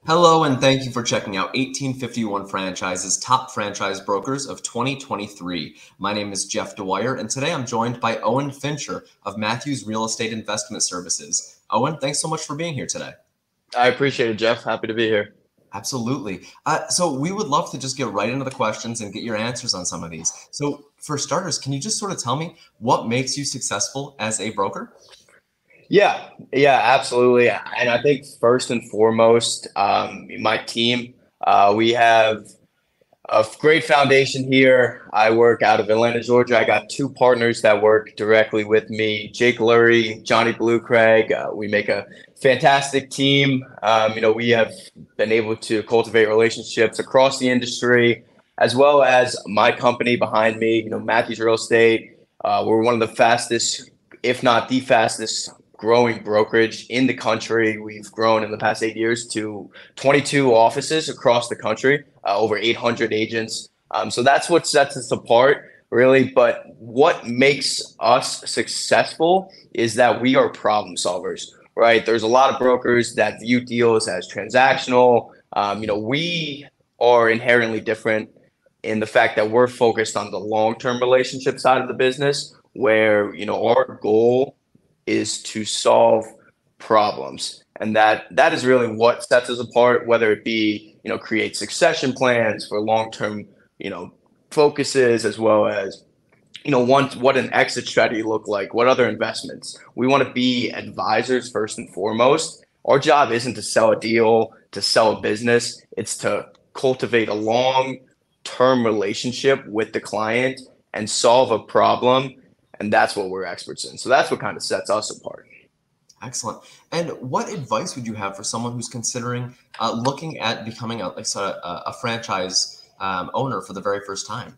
Hello, and thank you for checking out 1851 Franchise's Top Franchise Brokers of 2023. My name is Jeff Dwyer, and today I'm joined by Owen Fincher of Matthews Real Estate Investment Services. Owen, thanks so much for being here today. I appreciate it, Jeff. Happy to be here. Absolutely. So we would love to just get right into the questions and get your answers on some of these. So for starters, can you just sort of tell me what makes you successful as a broker? Yeah, absolutely. And I think first and foremost, my team, we have a great foundation here. I work out of Atlanta, Georgia. I got two partners that work directly with me, Jake Lurie, Johnny Blue Craig. We make a fantastic team. We have been able to cultivate relationships across the industry, as well as my company behind me, Matthews Real Estate. We're one of the fastest, if not the fastest, growing brokerage in the country. We've grown in the past 8 years to 22 offices across the country, over 800 agents. So that's what sets us apart, really. But what makes us successful is that we are problem solvers, right? There's a lot of brokers that view deals as transactional. We are inherently different in the fact that we're focused on the long-term relationship side of the business, where our goal is to solve problems. And that is really what sets us apart, whether it be, create succession plans for long-term, focuses, as well as, what an exit strategy look like, what other investments. We want to be advisors first and foremost. Our job isn't to sell a deal, to sell a business. It's to cultivate a long-term relationship with the client and solve a problem, and that's what we're experts in. So that's what kind of sets us apart. Excellent. And what advice would you have for someone who's considering looking at becoming a franchise owner for the very first time?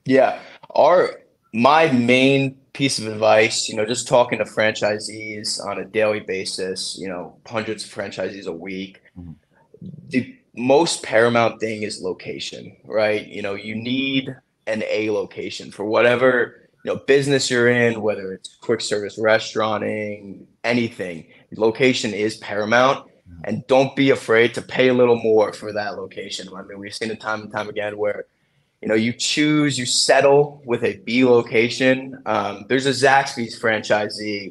Yeah, our my main piece of advice, just talking to franchisees on a daily basis, hundreds of franchisees a week. Mhm. The most paramount thing is location, right? You need an A location for whatever, business you're in, whether it's quick service restauranting, anything. Location is paramount, and don't be afraid to pay a little more for that location. I mean, we've seen it time and time again where you settle with a B location. There's a Zaxby's franchisee,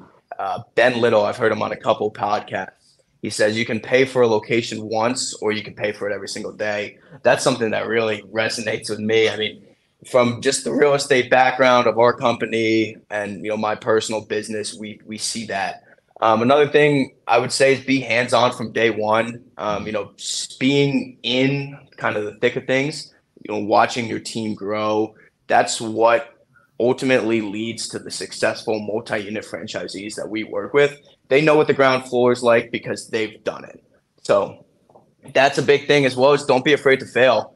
Ben Little. I've heard him on a couple podcasts. He says you can pay for a location once or you can pay for it every single day. That's something that really resonates with me. I mean, from just the real estate background of our company and my personal business, we see that. Another thing I would say is be hands on from day one. Being in kind of the thick of things, watching your team grow. That's what ultimately leads to the successful multi-unit franchisees that we work with. They know what the ground floor is like because they've done it. So that's a big thing, as well as don't be afraid to fail.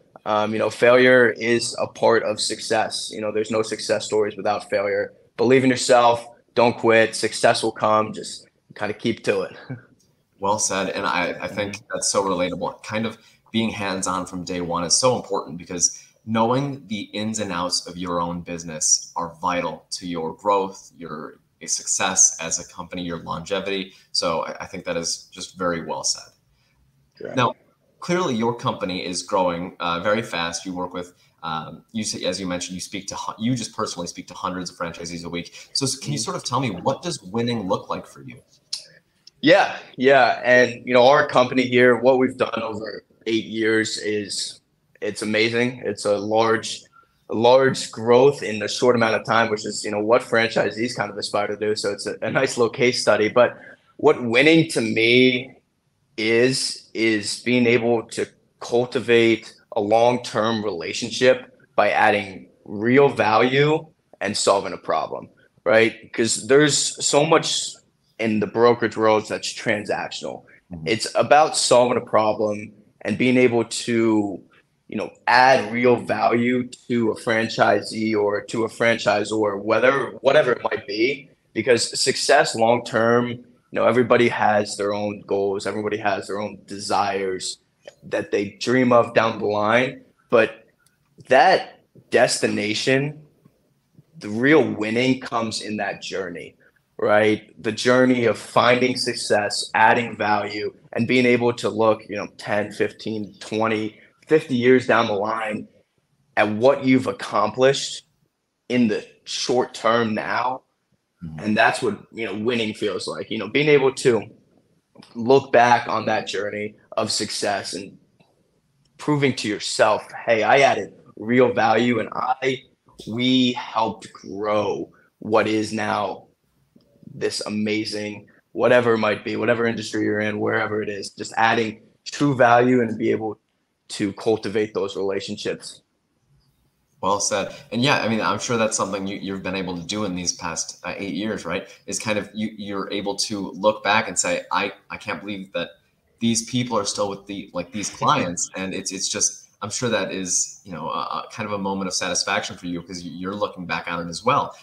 Failure is a part of success. There's no success stories without failure. Believe in yourself. Don't quit. Success will come. Just kind of keep to it. Well said. And I think that's so relatable. Kind of being hands-on from day one is so important because knowing the ins and outs of your own business are vital to your growth, your success as a company, your longevity. So I think that is just very well said. Correct. Now, clearly your company is growing very fast. You work with, as you mentioned, you just personally speak to hundreds of franchisees a week. So can you sort of tell me, what does winning look like for you? Yeah. And our company here, what we've done over 8 years it's amazing. It's a large growth in a short amount of time, which is, what franchisees kind of aspire to do. So it's a nice little case study. But what winning to me is being able to cultivate a long-term relationship by adding real value and solving a problem, right? Because there's so much in the brokerage world that's transactional. Mhm. It's about solving a problem and being able to, add real value to a franchisee or to a franchisor, whatever it might be, because success long term, everybody has their own goals, everybody has their own desires that they dream of down the line, but that destination, the real winning comes in that journey, right? The journey of finding success, adding value, and being able to look, 10, 15, 20, 50 years down the line at what you've accomplished in the short term now. Mhm. And that's what, winning feels like, being able to look back on that journey of success and proving to yourself, hey, I added real value and we helped grow what is now this amazing, whatever it might be, whatever industry you're in, wherever it is, just adding true value and be able to cultivate those relationships. Well said. And yeah, I mean, I'm sure that's something you've been able to do in these past 8 years, right? Is kind of you're able to look back and say, I can't believe that these people are still with these clients, and it's just I'm sure that is a kind of a moment of satisfaction for you because you're looking back on it as well.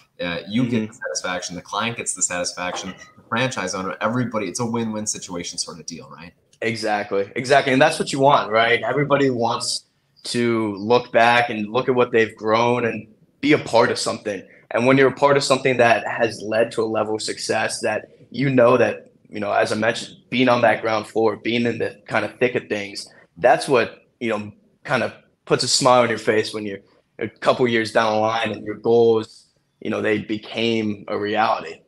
You get the satisfaction, the client gets the satisfaction, the franchise owner, everybody. It's a win-win situation sort of deal, right? Exactly. Exactly. And that's what you want, right? Everybody wants to look back and look at what they've grown and be a part of something. And when you're a part of something that has led to a level of success that that, as I mentioned, being on that ground floor, being in the kind of thick of things, that's what, kind of puts a smile on your face when you're a couple years down the line and your goals, they became a reality.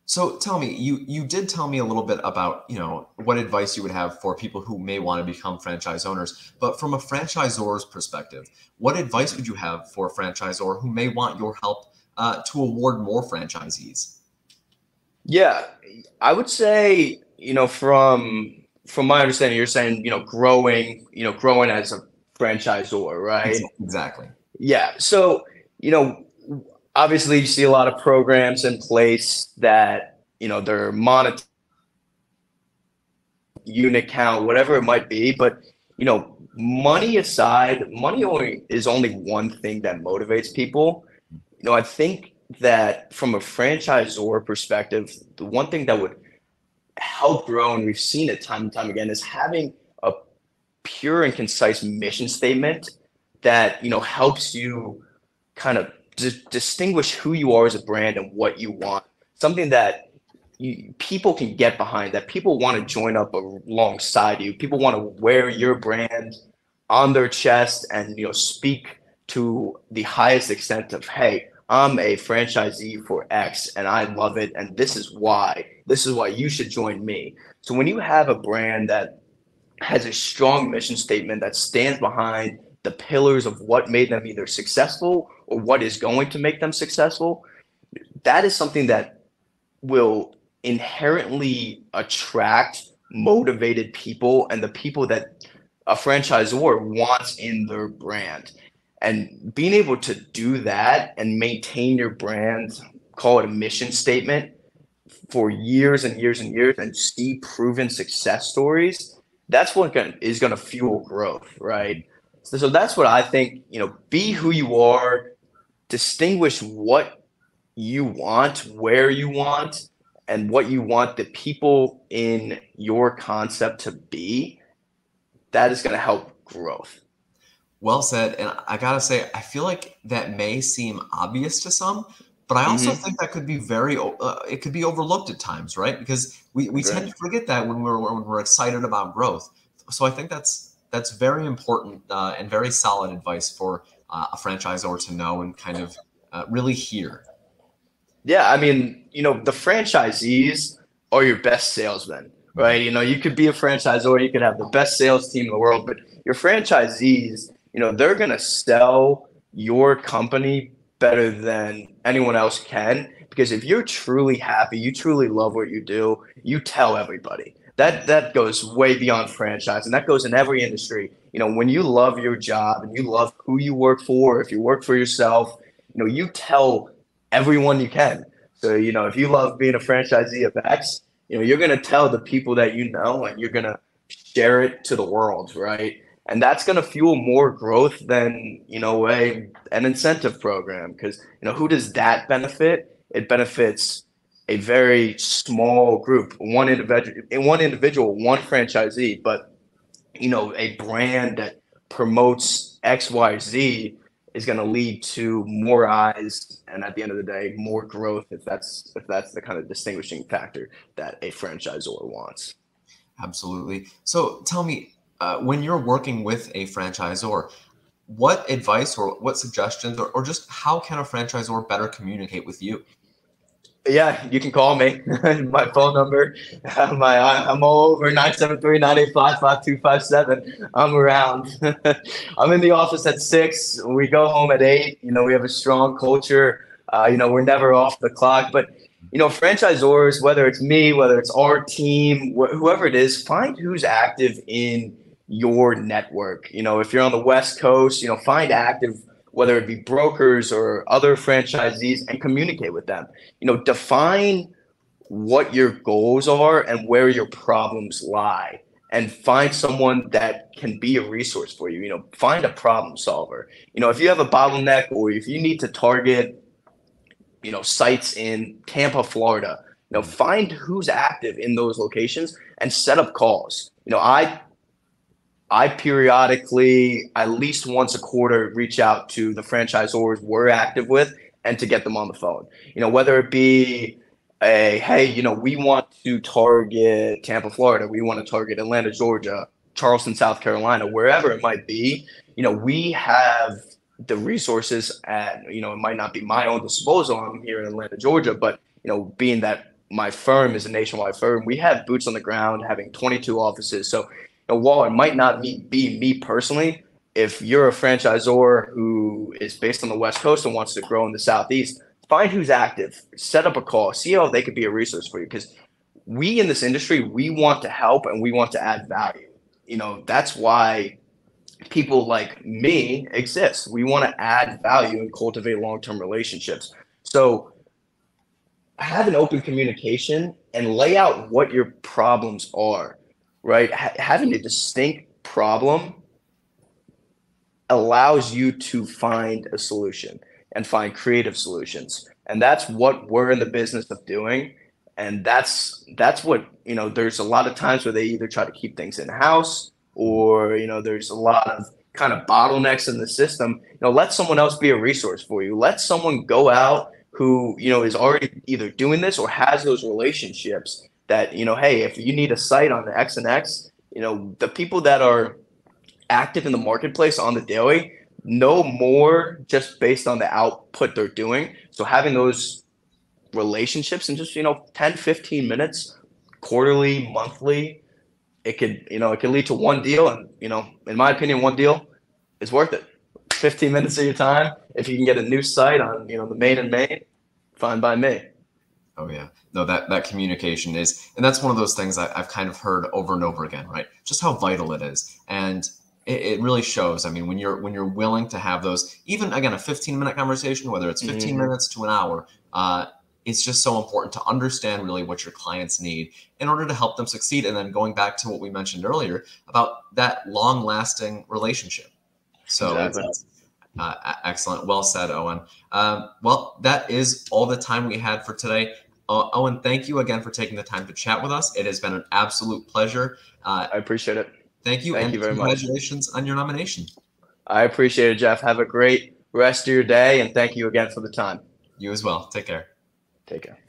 So tell me, you did tell me a little bit about, what advice you would have for people who may want to become franchise owners, but from a franchisor's perspective, what advice would you have for a franchisor who may want your help to award more franchisees? Yeah, I would say, from my understanding, you're saying, growing as a franchisor, right? Exactly. Yeah. So, you know, obviously you see a lot of programs in place that, they're monetary unit count, whatever it might be, but money aside, money only is only one thing that motivates people. I think that from a franchisor perspective, the one thing that would help grow, and we've seen it time and time again, is having a pure and concise mission statement that helps you kind of distinguish who you are as a brand and what you want. Something that people can get behind, that people want to join up alongside you. People want to wear your brand on their chest and speak to the highest extent of, hey, I'm a franchisee for X and I love it, and this is why. This is why you should join me. So when you have a brand that has a strong mission statement that stands behind the pillars of what made them either successful or what is going to make them successful, that is something that will inherently attract motivated people and the people that a franchisor wants in their brand. And being able to do that and maintain your brand, call it a mission statement for years and years and years and see proven success stories, that's what is going to fuel growth, right? So that's what I think, be who you are, distinguish what you want, where you want, and what you want the people in your concept to be. That is going to help growth. Well said. And I gotta say, I feel like that may seem obvious to some, but I also think that could be it could be overlooked at times, right? Because we tend Agreed. to forget that when we're excited about growth. So I think that's very important and very solid advice for a franchisor to know and kind of really hear. Yeah, I mean, the franchisees are your best salesmen, right? You could be a franchisor, you could have the best sales team in the world, but your franchisees, they're going to sell your company better than anyone else can. Because if you're truly happy, you truly love what you do, you tell everybody. That goes way beyond franchise, and that goes in every industry. When you love your job and you love who you work for, if you work for yourself, you tell everyone you can. So, if you love being a franchisee of X, you're going to tell the people that and you're going to share it to the world, right? And that's going to fuel more growth than, an incentive program. Because, who does that benefit? It benefits a very small group, one individual, one franchisee, but, a brand that promotes X, Y, Z is going to lead to more eyes, and at the end of the day, more growth. If that's the kind of distinguishing factor that a franchisor wants. Absolutely. So tell me, when you're working with a franchisor, what advice or what suggestions or just how can a franchisor better communicate with you? Yeah, you can call me. My phone number, I'm all over 973-985-5257. I'm around. I'm in the office at 6. We go home at 8. We have a strong culture. We're never off the clock. But franchisors, whether it's me, whether it's our team, whoever it is, find who's active in your network. If you're on the West Coast, find active, whether it be brokers or other franchisees, and communicate with them. Define what your goals are and where your problems lie, and find someone that can be a resource for you. Find a problem solver. If you have a bottleneck, or if you need to target, sites in Tampa, Florida, find who's active in those locations and set up calls. I periodically, at least once a quarter, reach out to the franchisors we're active with and to get them on the phone. Whether it be hey, we want to target Tampa, Florida, we want to target Atlanta, Georgia, Charleston, South Carolina, wherever it might be. We have the resources at, it might not be my own disposal. I'm here in Atlanta, Georgia, but, being that my firm is a nationwide firm, we have boots on the ground, having 22 offices. So, while it might not be me personally, if you're a franchisor who is based on the West Coast and wants to grow in the Southeast, find who's active, set up a call, see how they could be a resource for you. Because we in this industry, we want to help and we want to add value. That's why people like me exist. We want to add value and cultivate long-term relationships. So have an open communication and lay out what your problems are, right? Having a distinct problem allows you to find a solution and find creative solutions. And that's what we're in the business of doing. And that's what, there's a lot of times where they either try to keep things in-house, or, there's a lot of kind of bottlenecks in the system. Let someone else be a resource for you. Let someone go out who, is already either doing this or has those relationships that, hey, if you need a site on the X and X, the people that are active in the marketplace on the daily know more just based on the output they're doing. So having those relationships in just, 10, 15 minutes, quarterly, monthly, it could lead to one deal. And, in my opinion, one deal is worth it. 15 minutes of your time. If you can get a new site on, the main and main, fine by me. Oh yeah, no, that communication is, and that's one of those things I've kind of heard over and over again, right? Just how vital it is. And it really shows. I mean, when you're willing to have those, even again, a 15-minute conversation, whether it's 15 minutes to an hour, it's just so important to understand really what your clients need in order to help them succeed. And then going back to what we mentioned earlier about that long-lasting relationship. So exactly. it's excellent. Well said, Owen. Well, that is all the time we had for today. Owen, thank you again for taking the time to chat with us. It has been an absolute pleasure. I appreciate it. Thank you. Thank you very much. Congratulations on your nomination. I appreciate it, Jeff. Have a great rest of your day, and thank you again for the time. You as well. Take care. Take care.